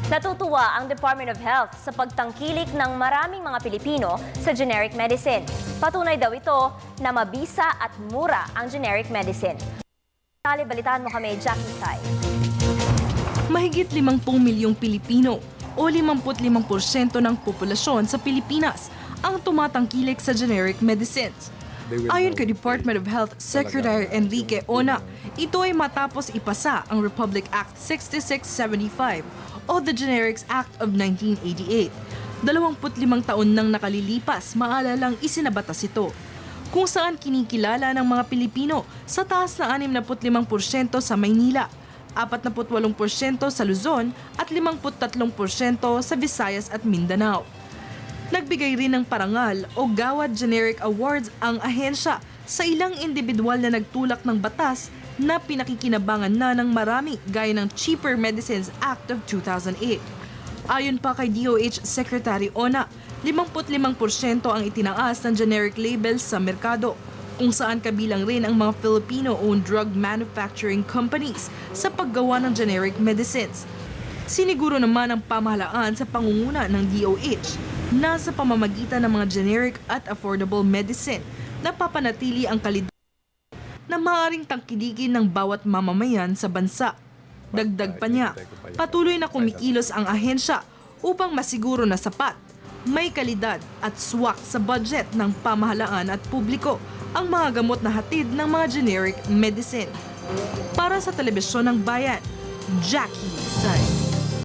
Natutuwa ang Department of Health sa pagtangkilik ng maraming mga Pilipino sa generic medicine. Patunay daw ito na mabisa at mura ang generic medicine. Balitaan mo kami, Jackie Sai. Mahigit 50 milyong Pilipino o 55% ng populasyon sa Pilipinas ang tumatangkilik sa generic medicines. Ayon kay Department of Health Secretary Enrique Ona, ito ay matapos ipasa ang Republic Act 6675 o the Generics Act of 1988. 25 taon nang nakalilipas, maalalang isinabatas ito, kung saan kinikilala ng mga Pilipino sa taas na 65% sa Maynila, 48% sa Luzon at 53% sa Visayas at Mindanao. Nagbigay rin ng parangal o Gawad Generic Awards ang ahensya sa ilang individual na nagtulak ng batas na pinakikinabangan na ng marami gaya ng Cheaper Medicines Act of 2008. Ayon pa kay DOH Secretary Ona, 55% ang itinaas ng generic labels sa merkado, kung saan kabilang rin ang mga Filipino-owned drug manufacturing companies sa paggawa ng generic medicines. Siniguro naman ang pamahalaan sa pangunguna ng DOH na sa pamamagitan ng mga generic at affordable medicine, napapanatili ang kalidad na maaaring tangkilikin ng bawat mamamayan sa bansa. Dagdag pa niya, patuloy na kumikilos ang ahensya upang masiguro na sapat, may kalidad at swak sa budget ng pamahalaan at publiko ang mga gamot na hatid ng mga generic medicine. Para sa Telebisyon ng Bayan, Jackie Sai.